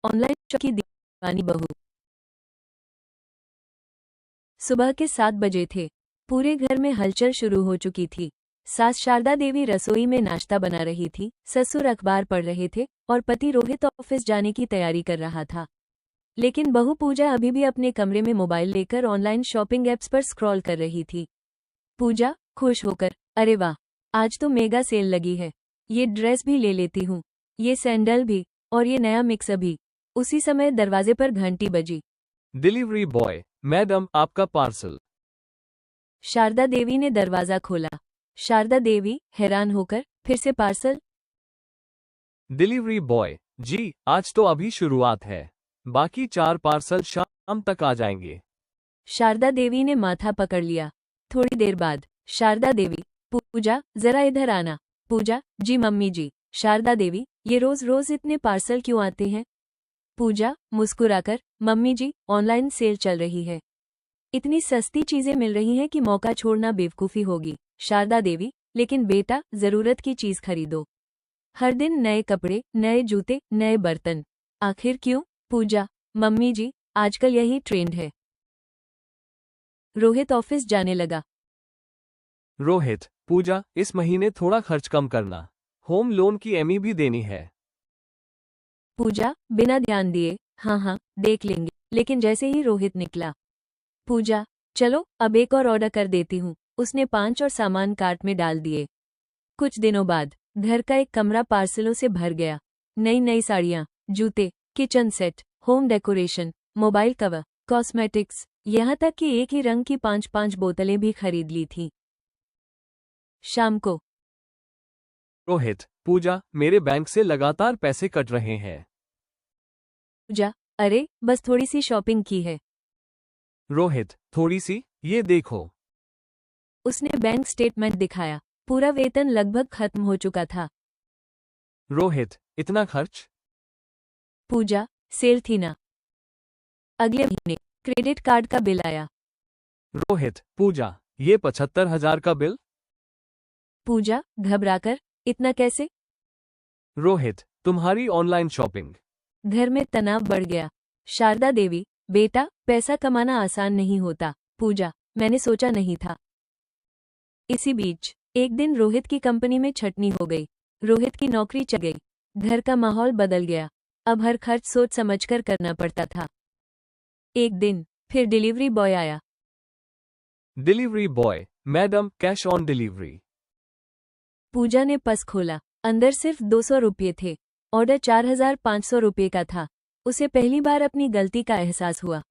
Online shopping की दीवानी बहू। सुबह के 7 बजे थे। पूरे घर में हलचल शुरू हो चुकी थी। सास शारदा देवी रसोई में नाश्ता बना रही थी, ससुर अखबार पढ़ रहे थे और पति रोहित ऑफिस जाने की तैयारी कर रहा था। लेकिन बहू पूजा अभी भी अपने कमरे में मोबाइल लेकर ऑनलाइन शॉपिंग ऐप्स पर स्क्रॉल कर रही थी। पूजा खुश होकर, अरे वाह, आज तो मेगा सेल लगी है, ये ड्रेस भी ले लेती हूँ, ये सैंडल भी, और ये नया मिक्स भी। उसी समय दरवाजे पर घंटी बजी। डिलीवरी बॉय, मैडम आपका पार्सल। शारदा देवी ने दरवाजा खोला। शारदा देवी हैरान होकर, फिर से पार्सल? डिलीवरी बॉय, जी आज तो अभी शुरुआत है, बाकी 4 पार्सल शाम तक आ जाएंगे। शारदा देवी ने माथा पकड़ लिया। थोड़ी देर बाद शारदा देवी, पूजा जरा इधर आना। पूजा, जी मम्मी जी। शारदा देवी, ये रोज रोज इतने पार्सल क्यों आते हैं? पूजा मुस्कुराकर, मम्मी जी ऑनलाइन सेल चल रही है, इतनी सस्ती चीजें मिल रही हैं कि मौका छोड़ना बेवकूफ़ी होगी। शारदा देवी, लेकिन बेटा जरूरत की चीज खरीदो, हर दिन नए कपड़े, नए जूते, नए बर्तन। आखिर क्यों? पूजा, मम्मी जी आजकल यही ट्रेंड है। रोहित ऑफिस जाने लगा। रोहित, पूजा इस महीने थोड़ा खर्च कम करना, होम लोन की ईएमआई भी देनी है। पूजा बिना ध्यान दिए, हाँ हाँ देख लेंगे। लेकिन जैसे ही रोहित निकला, पूजा, चलो अब एक और ऑर्डर कर देती हूँ। उसने 5 और सामान कार्ट में डाल दिए। कुछ दिनों बाद घर का एक कमरा पार्सलों से भर गया। नई नई साड़ियाँ, जूते, kitchen set, home decoration, mobile cover, cosmetics, यहाँ तक कि एक ही रंग की 5-5 बोतलें भी खरीद ली थीं। शाम को रोहित, पूजा मेरे बैंक से लगातार पैसे कट रहे हैं। पूजा, अरे बस थोड़ी सी शॉपिंग की है। रोहित, थोड़ी सी, ये देखो। उसने बैंक स्टेटमेंट दिखाया। पूरा वेतन लगभग खत्म हो चुका था। रोहित, इतना खर्च? पूजा, सेल थी ना। अगले महीने क्रेडिट कार्ड का बिल आया। रोहित, पूजा ये 75,000 का बिल? पूजा घबराकर, इतना कैसे? रोहित, तुम्हारी ऑनलाइन शॉपिंग। घर में तनाव बढ़ गया। शारदा देवी, बेटा पैसा कमाना आसान नहीं होता। पूजा, मैंने सोचा नहीं था। इसी बीच एक दिन रोहित की कंपनी में छटनी हो गई। रोहित की नौकरी चली गई। घर का माहौल बदल गया। अब हर खर्च सोच समझकर करना पड़ता था। एक दिन फिर डिलीवरी बॉय आया। Delivery boy, madam cash on delivery. Pooja ने पर्स खोला। अंदर सिर्फ 200 रुपये थे। ऑर्डर 4,500 रुपये का था। उसे पहली बार अपनी गलती का एहसास हुआ।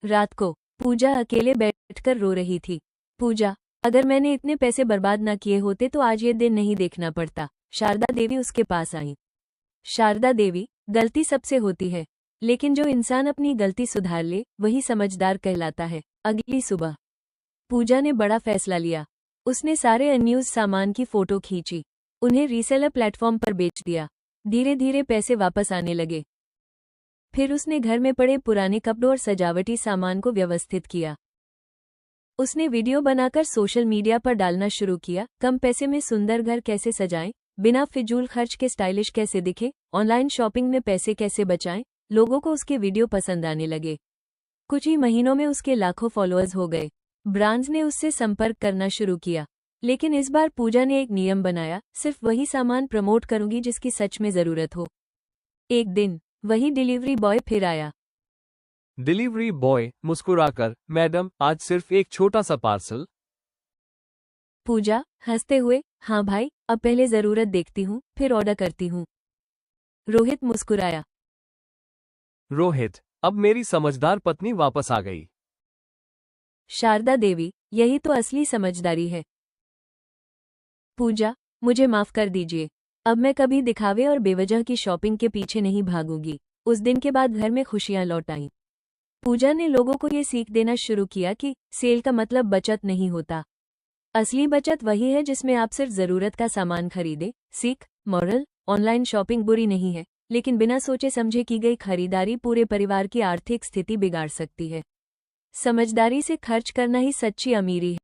रात को पूजा अकेले बैठकर रो रही थी। पूजा, अगर मैंने इतने पैसे बर्बाद ना किए होते तो आज ये दिन नहीं देखना पड़ता। शारदा देवी उसके पास आई। शारदा देवी, गलती सबसे होती है, लेकिन जो इंसान अपनी गलती सुधार ले वही समझदार कहलाता है। अगली सुबह पूजा ने बड़ा फैसला लिया। उसने सारे अनयूज सामान की फोटो खींची, उन्हें रीसेलर प्लेटफॉर्म पर बेच दिया। धीरे धीरे पैसे वापस आने लगे। फिर उसने घर में पड़े पुराने कपड़ों और सजावटी सामान को व्यवस्थित किया। उसने वीडियो बनाकर सोशल मीडिया पर डालना शुरू किया। कम पैसे में सुंदर घर कैसे सजाएं, बिना फिजूल खर्च के स्टाइलिश कैसे दिखे, ऑनलाइन शॉपिंग में पैसे कैसे बचाएं। लोगों को उसके वीडियो पसंद आने लगे। कुछ ही महीनों में उसके लाखों फॉलोअर्स हो गए। ब्रांड्स ने उससे संपर्क करना शुरू किया। लेकिन इस बार पूजा ने एक नियम बनाया, सिर्फ वही सामान प्रमोट करूंगी जिसकी सच में जरूरत हो। एक दिन वही डिलीवरी बॉय फिर आया। डिलीवरी बॉय मुस्कुराकर, मैडम आज सिर्फ एक छोटा सा पार्सल। पूजा हंसते हुए, हाँ भाई, अब पहले जरूरत देखती हूँ फिर ऑर्डर करती हूँ। रोहित मुस्कुराया। रोहित, अब मेरी समझदार पत्नी वापस आ गई। शारदा देवी, यही तो असली समझदारी है। पूजा, मुझे माफ कर दीजिए, अब मैं कभी दिखावे और बेवजह की शॉपिंग के पीछे नहीं भागूंगी। उस दिन के बाद घर में खुशियां लौट आईं। पूजा ने लोगों को ये सीख देना शुरू किया कि सेल का मतलब बचत नहीं होता। असली बचत वही है जिसमें आप सिर्फ जरूरत का सामान खरीदे। सीख, मॉरल, ऑनलाइन शॉपिंग बुरी नहीं है, लेकिन बिना सोचे समझे की गई खरीदारी पूरे परिवार की आर्थिक स्थिति बिगाड़ सकती है। समझदारी से खर्च करना ही सच्ची अमीरी है।